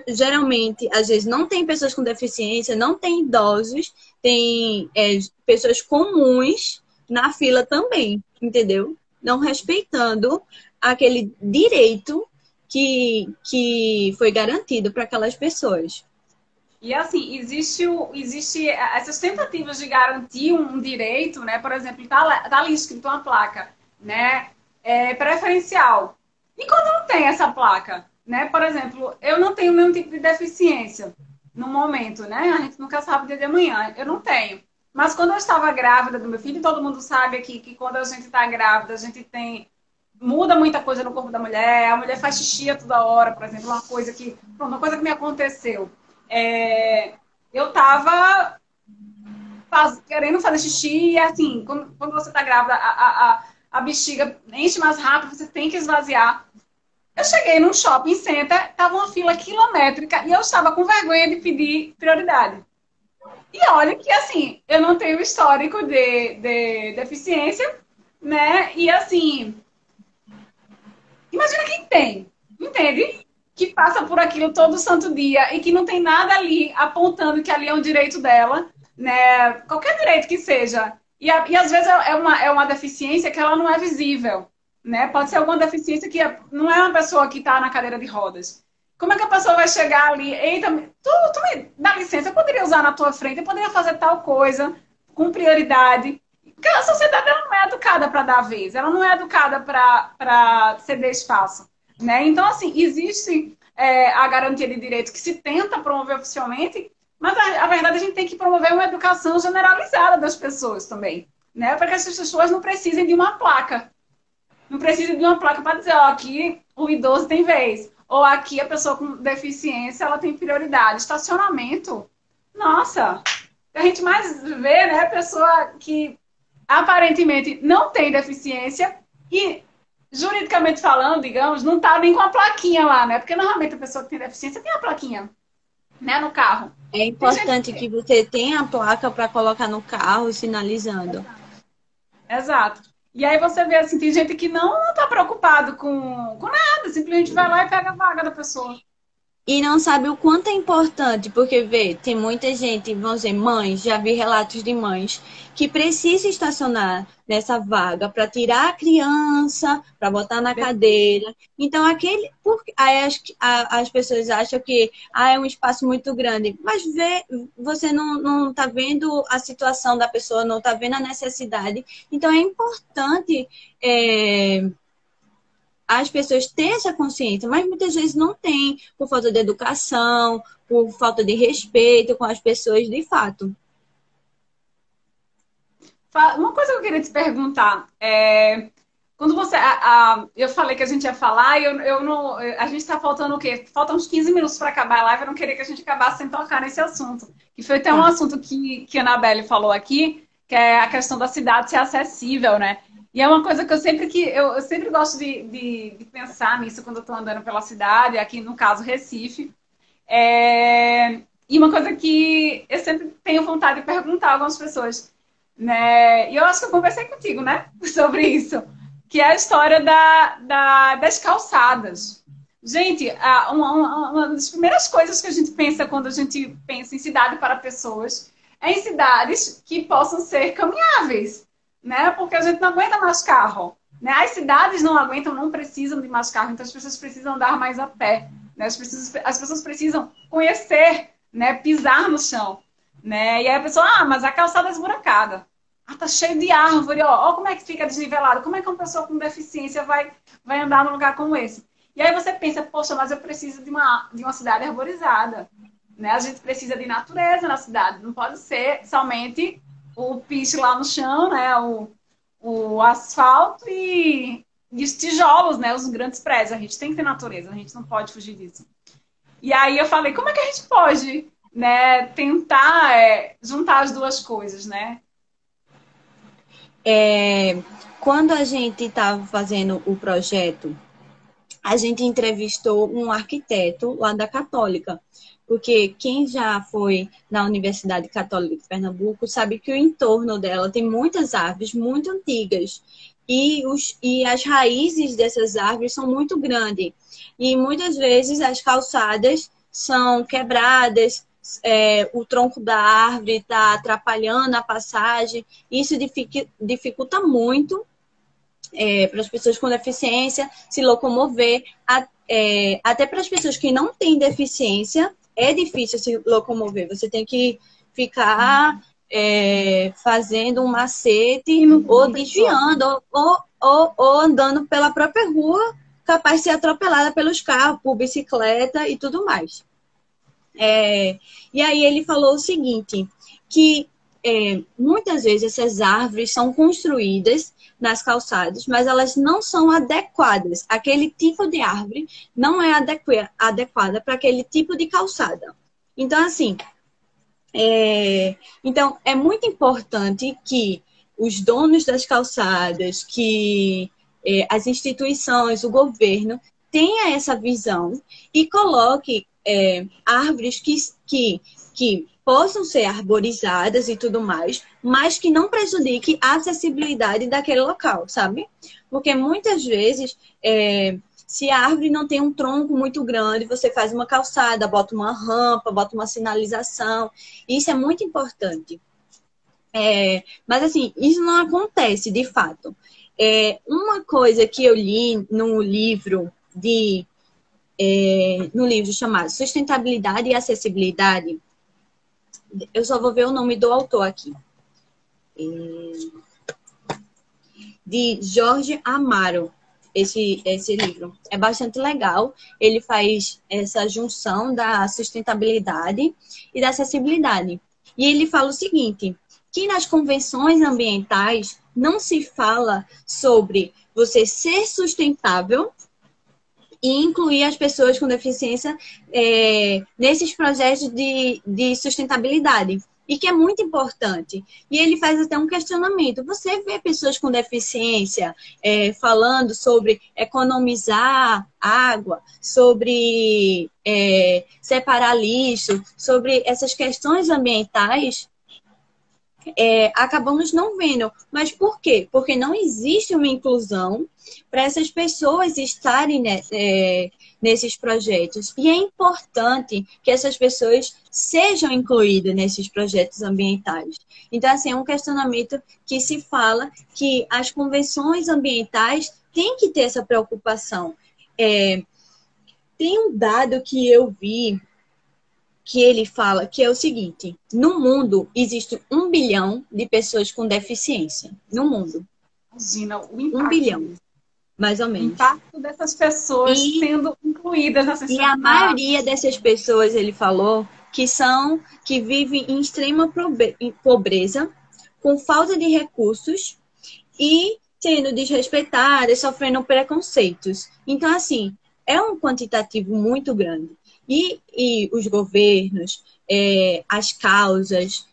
geralmente, às vezes, não tem pessoas com deficiência, não tem idosos, tem pessoas comuns na fila também, entendeu? Não respeitando aquele direito que foi garantido para aquelas pessoas. E assim, existe essas tentativas de garantir um direito, né? Por exemplo, tá ali escrito uma placa, né? Preferencial. E quando não tem essa placa, né? Por exemplo, eu não tenho nenhum tipo de deficiência no momento, né? A gente nunca sabe o dia de amanhã. Eu não tenho. Mas quando eu estava grávida do meu filho, todo mundo sabe aqui que quando a gente está grávida, a gente muda muita coisa no corpo da mulher, a mulher faz xixi a toda hora, por exemplo, uma coisa que me aconteceu. Eu tava querendo fazer xixi e assim, quando você tá grávida, a bexiga enche mais rápido, você tem que esvaziar. Eu cheguei num shopping center, tava uma fila quilométrica e eu estava com vergonha de pedir prioridade. E olha que assim, eu não tenho histórico de deficiência, né? E assim, imagina quem tem, entende? Que passa por aquilo todo santo dia e que não tem nada ali apontando que ali é um direito dela, né? Qualquer direito que seja. E às vezes é uma deficiência que ela não é visível, né? Pode ser alguma deficiência que não é uma pessoa que está na cadeira de rodas. Como é que a pessoa vai chegar ali? Eita, tu me dá licença, eu poderia usar na tua frente, eu poderia fazer tal coisa com prioridade. Porque a sociedade ela não é educada para dar vez, ela não é educada para ceder espaço. Né? Então, assim, existe a garantia de direitos que se tenta promover oficialmente, mas a verdade a gente tem que promover uma educação generalizada das pessoas também, né? Para que essas pessoas não precisem de uma placa. Não precisem de uma placa para dizer, ó, aqui o idoso tem vez, ou aqui a pessoa com deficiência ela tem prioridade. Estacionamento, nossa, a gente mais vê, né, pessoa que aparentemente não tem deficiência e juridicamente falando, digamos, não tá nem com a plaquinha lá, né? Porque normalmente a pessoa que tem deficiência tem a plaquinha, né, no carro. É importante que você tenha a placa para colocar no carro, sinalizando. Exato. E aí você vê assim, tem gente que não tá preocupado com nada, simplesmente vai lá e pega a vaga da pessoa. E não sabe o quanto é importante, porque vê, tem muita gente, vamos dizer, mães, já vi relatos de mães que precisam estacionar nessa vaga para tirar a criança, para botar na cadeira. Então, aí as pessoas acham que é um espaço muito grande, mas você não está vendo a situação da pessoa, não está vendo a necessidade. Então, é importante. As pessoas têm essa consciência, mas muitas vezes não têm, por falta de educação, por falta de respeito com as pessoas de fato. Uma coisa que eu queria te perguntar quando você. Eu falei que a gente ia falar e eu não. A gente está faltando o quê? Faltam uns 15 minutos para acabar a live. Eu não queria que a gente acabasse sem tocar nesse assunto. Que foi até um assunto que a Anabelle falou aqui, que é a questão da cidade ser acessível, né? E é uma coisa que eu sempre gosto de pensar nisso quando eu estou andando pela cidade, aqui no caso Recife. E uma coisa que eu sempre tenho vontade de perguntar a algumas pessoas, né? E eu acho que eu conversei contigo, né? Sobre isso, que é a história das calçadas. Gente, uma das primeiras coisas que a gente pensa quando a gente pensa em cidade para pessoas é em cidades que possam ser caminháveis, né? Porque a gente não aguenta mais carro, né? As cidades não aguentam, não precisam de mais carro, então as pessoas precisam andar mais a pé, né? As pessoas precisam conhecer, né? Pisar no chão, né? E aí a pessoa, mas a calçada é esburacada. Tá cheio de árvore, ó como é que fica desnivelado, como é que uma pessoa com deficiência vai andar num lugar como esse? E aí você pensa, poxa, mas eu preciso de uma cidade arborizada, né? A gente precisa de natureza na cidade, não pode ser somente o piso lá no chão, né? O asfalto e e os tijolos, né? Os grandes prédios. A gente tem que ter natureza, a gente não pode fugir disso. E aí eu falei, como é que a gente pode, né, tentar juntar as duas coisas, né? Quando a gente estava fazendo o projeto, a gente entrevistou um arquiteto lá da Católica, porque quem já foi na Universidade Católica de Pernambuco sabe que o entorno dela tem muitas árvores muito antigas e as raízes dessas árvores são muito grandes. E muitas vezes as calçadas são quebradas, o tronco da árvore está atrapalhando a passagem. Isso dificulta muito para as pessoas com deficiência se locomover, até para as pessoas que não têm deficiência, é difícil se locomover. Você tem que ficar fazendo um macete, ou desviando, ou andando pela própria rua, capaz de ser atropelada pelos carros, por bicicleta e tudo mais. E aí ele falou o seguinte, que muitas vezes essas árvores são construídas nas calçadas, mas elas não são adequadas. Aquele tipo de árvore não é adequada para aquele tipo de calçada. Então, assim, então é muito importante que os donos das calçadas, que as instituições, o governo, tenha essa visão e coloque árvores que possam ser arborizadas e tudo mais, mas que não prejudique a acessibilidade daquele local, sabe? Porque muitas vezes, se a árvore não tem um tronco muito grande, você faz uma calçada, bota uma rampa, bota uma sinalização. Isso é muito importante. Mas, assim, isso não acontece, de fato. Uma coisa que eu li no livro chamado Sustentabilidade e Acessibilidade, eu só vou ver o nome do autor aqui. De Jorge Amaro, esse livro. É bastante legal. Ele faz essa junção da sustentabilidade e da acessibilidade. E ele fala o seguinte, que nas convenções ambientais não se fala sobre você ser sustentável e incluir as pessoas com deficiência nesses projetos de sustentabilidade. E que é muito importante. E ele faz até um questionamento. Você vê pessoas com deficiência falando sobre economizar água, sobre separar lixo, sobre essas questões ambientais? Acabamos não vendo. Mas por quê? Porque não existe uma inclusão para essas pessoas estarem nesses projetos. E é importante que essas pessoas sejam incluídas nesses projetos ambientais. Então, assim, é um questionamento que se fala que as convenções ambientais têm que ter essa preocupação. Tem um dado que eu vi que ele fala que é o seguinte, no mundo existe 1 bilhão de pessoas com deficiência. No mundo. Imagina o impacto. 1 bilhão, mais ou menos. O impacto dessas pessoas sendo incluídas nessa E a maioria dessas pessoas, ele falou, que vivem em extrema pobreza, com falta de recursos e sendo desrespeitadas, sofrendo preconceitos. Então, assim, é um quantitativo muito grande. E os governos, as causas,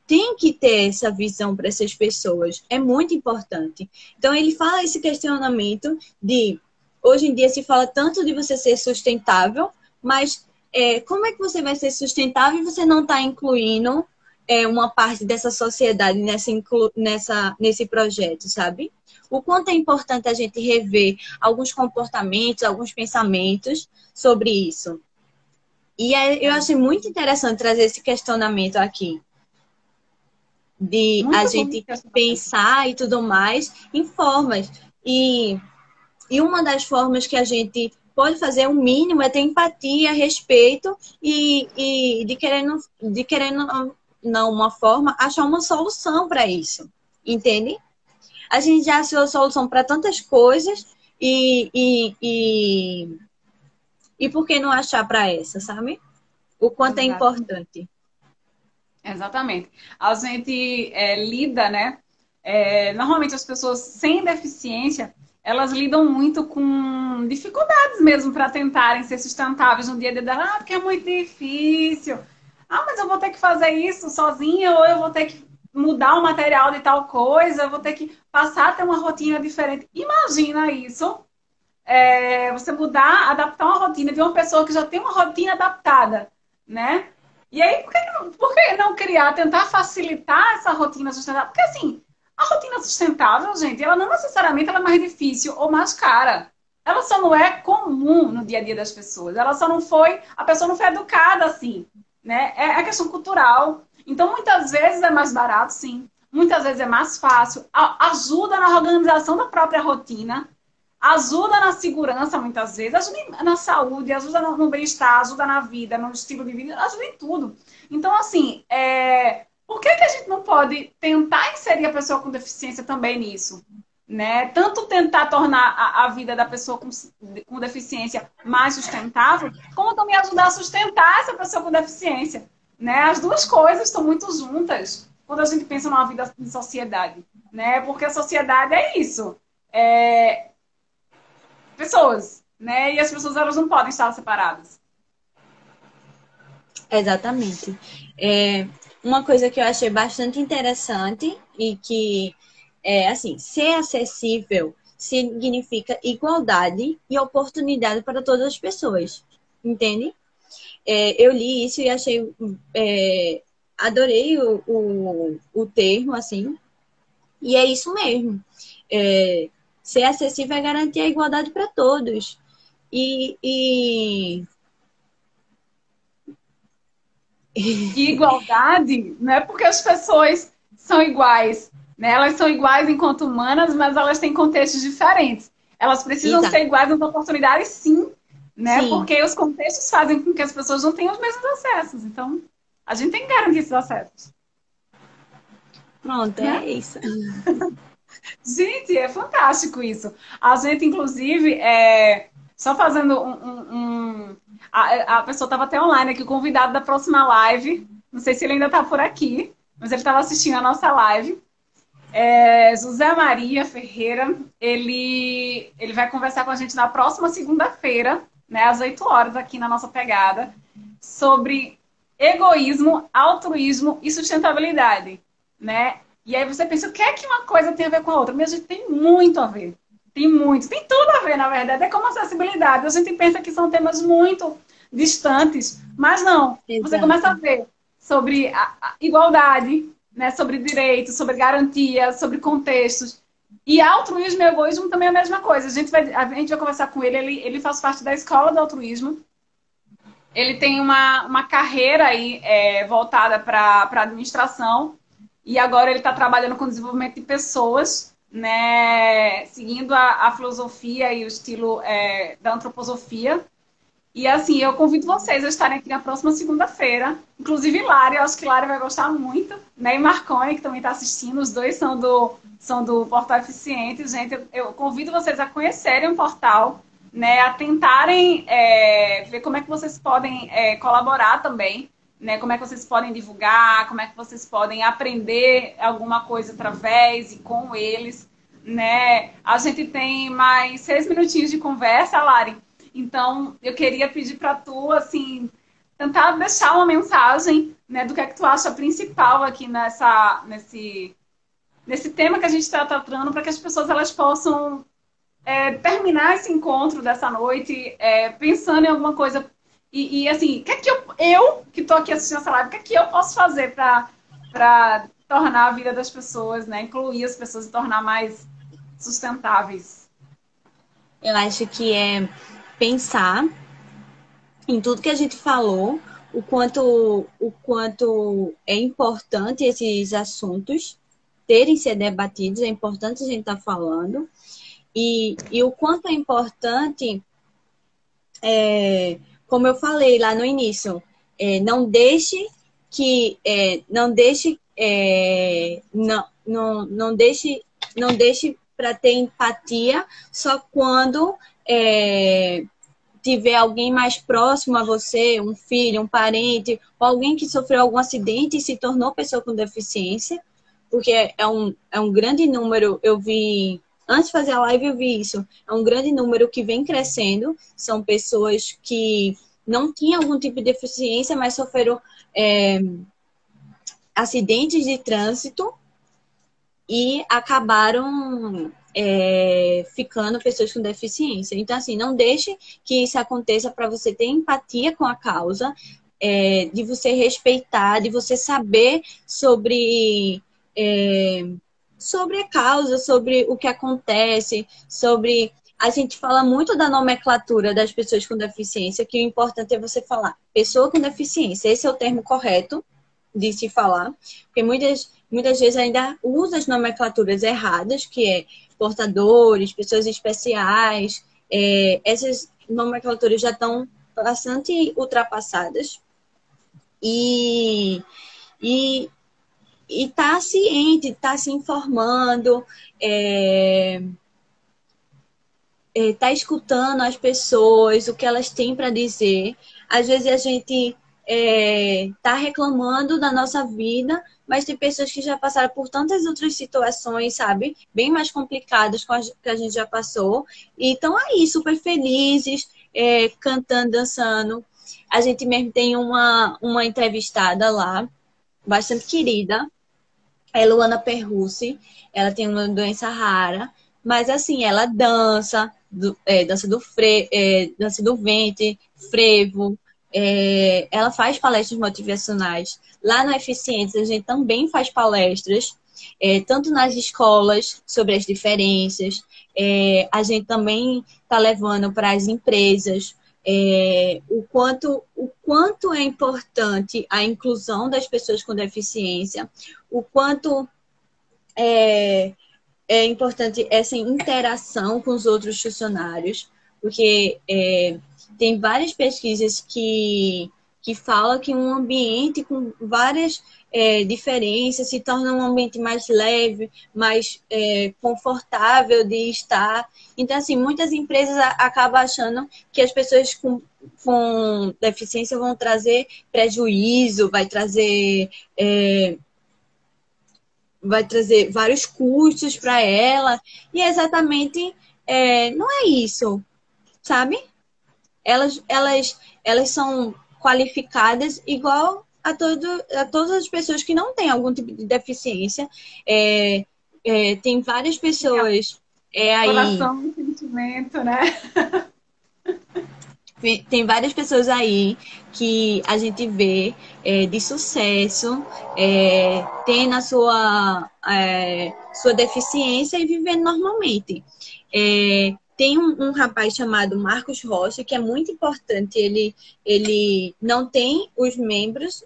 têm que ter essa visão para essas pessoas. É muito importante. Então, ele fala esse questionamento de... Hoje em dia se fala tanto de você ser sustentável, mas como é que você vai ser sustentável e você não está incluindo uma parte dessa sociedade nesse projeto, sabe? O quanto é importante a gente rever alguns comportamentos, alguns pensamentos sobre isso. E eu achei muito interessante trazer esse questionamento aqui. De a gente pensar e tudo mais em formas. E uma das formas que a gente pode fazer o mínimo é ter empatia, respeito e de querendo não uma forma, achar uma solução para isso. Entende? A gente já achou solução para tantas coisas e por que não achar para essa, sabe? O quanto é importante. Exatamente. A gente lida, né? Normalmente as pessoas sem deficiência, elas lidam muito com dificuldades mesmo para tentarem ser sustentáveis no dia a dia dela. Ah, porque é muito difícil. Ah, mas eu vou ter que fazer isso sozinha, ou eu vou ter que mudar o material de tal coisa, eu vou ter que passar a ter uma rotina diferente. Imagina isso, você mudar, adaptar uma rotina de uma pessoa que já tem uma rotina adaptada, né? E aí, por que não criar, tentar facilitar essa rotina sustentável? Porque assim, a rotina sustentável, gente, ela não necessariamente ela é mais difícil ou mais cara. Ela só não é comum no dia a dia das pessoas. Ela só não foi, a pessoa não foi educada assim, né? É a questão cultural. Então, muitas vezes é mais barato, sim. Muitas vezes é mais fácil. Ajuda na organização da própria rotina. Ajuda na segurança, muitas vezes, ajuda na saúde, ajuda no bem-estar, ajuda na vida, no estilo de vida, ajuda em tudo. Então, assim, por que a gente não pode tentar inserir a pessoa com deficiência também nisso? Né? Tanto tentar tornar a vida da pessoa com deficiência mais sustentável, como também ajudar a sustentar essa pessoa com deficiência. Né? As duas coisas estão muito juntas quando a gente pensa numa vida em sociedade. Né? Porque a sociedade é isso. Pessoas, né? E as pessoas elas não podem estar separadas. Exatamente. Uma coisa que eu achei bastante interessante e que assim, ser acessível significa igualdade e oportunidade para todas as pessoas, entende? Eu li isso e achei, adorei o termo, assim, e é isso mesmo. Ser acessível é garantir a igualdade para todos. E igualdade não é porque as pessoas são iguais, né? Elas são iguais enquanto humanas, mas elas têm contextos diferentes. Elas precisam Exato. ser iguais nas oportunidades, sim, né? Sim, Porque os contextos fazem com que as pessoas não tenham os mesmos acessos. Então, a gente tem que garantir esses acessos. pronto, Né? é isso. Gente, é fantástico isso. A gente, inclusive, só fazendo a pessoa estava até online aqui, o convidado da próxima live. Não sei se ele ainda está por aqui, mas ele estava assistindo a nossa live. José Maria Ferreira, ele vai conversar com a gente na próxima segunda-feira, né, às 8 horas, aqui na nossa pegada, sobre egoísmo, altruísmo e sustentabilidade, né? E aí você pensa, o que é que uma coisa tem a ver com a outra? Mas a gente tem muito a ver. Tem muito, tem tudo a ver, na verdade. É como acessibilidade. A gente pensa que são temas muito distantes, mas não. Você começa a Exato. ver sobre a igualdade, né, sobre direitos, sobre garantia, sobre contextos. E altruísmo e egoísmo também é a mesma coisa. A gente vai conversar com ele faz parte da escola do altruísmo. Ele tem uma carreira aí voltada para administração e agora ele está trabalhando com desenvolvimento de pessoas, né, seguindo a filosofia e o estilo da antroposofia. E assim, eu convido vocês a estarem aqui na próxima segunda-feira. Inclusive, Lari, eu acho que Lari vai gostar muito, né? E Marconi, que também está assistindo, os dois são do Portal Eficiente. Gente, eu convido vocês a conhecerem o portal, né? A tentarem ver como é que vocês podem colaborar também, né? Como é que vocês podem divulgar, como é que vocês podem aprender alguma coisa através e com eles, né? A gente tem mais 6 minutinhos de conversa, Lari. Então, eu queria pedir para tu, assim, tentar deixar uma mensagem, né, do que é que tu acha principal aqui nesse tema que a gente está tratando, para que as pessoas elas possam terminar esse encontro dessa noite pensando em alguma coisa. E assim, o que é que eu que estou aqui assistindo essa live, o que é que eu posso fazer para tornar a vida das pessoas, né, incluir as pessoas e tornar mais sustentáveis? Eu acho que é pensar em tudo que a gente falou, o quanto é importante esses assuntos terem ser debatidos, é importante a gente estar falando, e o quanto é importante, como eu falei lá no início, não deixe que não deixe não deixe para ter empatia só quando tiver alguém mais próximo a você, um filho, um parente, ou alguém que sofreu algum acidente e se tornou pessoa com deficiência, porque é um grande número. Eu vi antes de fazer a live eu vi isso. É um grande número que vem crescendo. São pessoas que não tinham algum tipo de deficiência, mas sofreram acidentes de trânsito e acabaram ficando pessoas com deficiência. Então, assim, não deixe que isso aconteça para você ter empatia com a causa, de você respeitar, de você saber sobre a causa, sobre o que acontece, sobre... A gente fala muito da nomenclatura das pessoas com deficiência, que o importante é você falar pessoa com deficiência. Esse é o termo correto de se falar, porque muitas vezes ainda usa as nomenclaturas erradas, que é portadores, pessoas especiais. Essas nomenclaturas já estão bastante ultrapassadas. E tá ciente, tá se informando, tá escutando as pessoas, o que elas têm para dizer. Às vezes a gente tá reclamando da nossa vida, mas tem pessoas que já passaram por tantas outras situações, sabe? Bem mais complicadas que a gente já passou. E estão aí, super felizes, cantando, dançando. A gente mesmo tem uma entrevistada lá, bastante querida, é Luana Perrucci. Ela tem uma doença rara, mas assim, ela dança, dança do ventre, frevo, ela faz palestras motivacionais. Lá no Eficientes, a gente também faz palestras, tanto nas escolas, sobre as diferenças, a gente também está levando para as empresas o quanto é importante a inclusão das pessoas com deficiência, o quanto é importante essa interação com os outros funcionários, porque tem várias pesquisas que falam que um ambiente com várias diferenças se torna um ambiente mais leve, mais confortável de estar. Então, assim, muitas empresas acabam achando que as pessoas com deficiência vão trazer prejuízo, vai trazer vários custos para ela, e exatamente não é isso, sabe? Elas são qualificadas igual a todas as pessoas que não têm algum tipo de deficiência. Tem várias pessoas aí. Coração, sentimento, né? Tem várias pessoas aí que a gente vê de sucesso, tendo a sua deficiência e vivendo normalmente. Tem um rapaz chamado Marcos Rocha, que é muito importante. Ele não tem os membros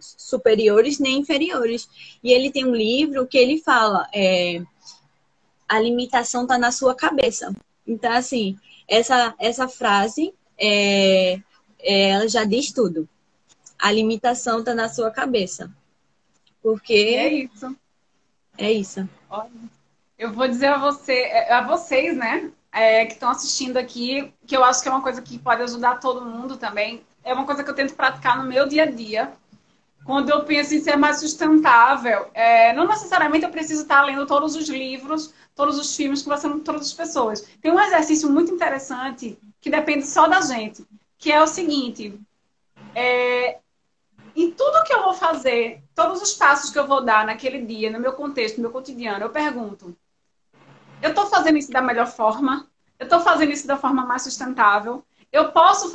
superiores nem inferiores. E ele tem um livro que ele fala: a limitação está na sua cabeça. Então, assim, essa frase... ela já diz tudo. A limitação está na sua cabeça. Porque é isso. É isso. Olha, eu vou dizer a vocês, né, que estão assistindo aqui, que eu acho que é uma coisa que pode ajudar todo mundo também. É uma coisa que eu tento praticar no meu dia a dia. Quando eu penso em ser mais sustentável, não necessariamente eu preciso estar lendo todos os livros, todos os filmes, conversando com todas as pessoas. Tem um exercício muito interessante que depende só da gente, que é o seguinte: em tudo que eu vou fazer, todos os passos que eu vou dar naquele dia, no meu contexto, no meu cotidiano, eu pergunto: eu estou fazendo isso da melhor forma? Eu estou fazendo isso da forma mais sustentável? Eu posso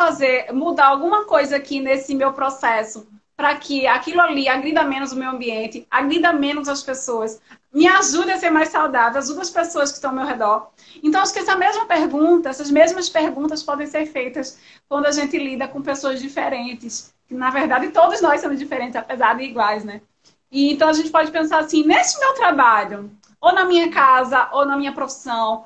mudar alguma coisa aqui nesse meu processo para que aquilo ali agrida menos o meio ambiente, agrida menos as pessoas, me ajude a ser mais saudável, ajude as pessoas que estão ao meu redor? Então, acho que essas mesmas perguntas podem ser feitas quando a gente lida com pessoas diferentes. Que, na verdade, todos nós somos diferentes, apesar de iguais, né? E, então, a gente pode pensar assim: nesse meu trabalho, ou na minha casa, ou na minha profissão,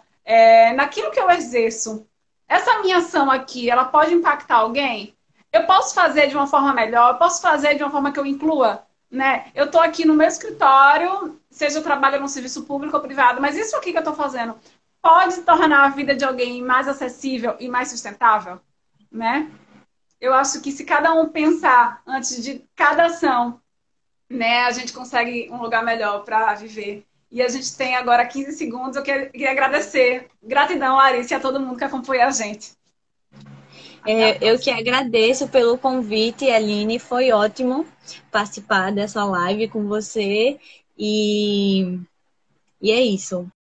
naquilo que eu exerço, essa minha ação aqui, ela pode impactar alguém? Eu posso fazer de uma forma melhor? Eu posso fazer de uma forma que eu inclua? Né? Eu estou aqui no meu escritório, seja eu trabalho no serviço público ou privado, mas isso aqui que eu estou fazendo pode tornar a vida de alguém mais acessível e mais sustentável? Né? Eu acho que se cada um pensar antes de cada ação, né, a gente consegue um lugar melhor para viver. E a gente tem agora 15 segundos. Eu queria agradecer. Gratidão, Larissa, e a todo mundo que acompanha a gente. Eu que agradeço pelo convite, Aline. Foi ótimo participar dessa live com você. E é isso.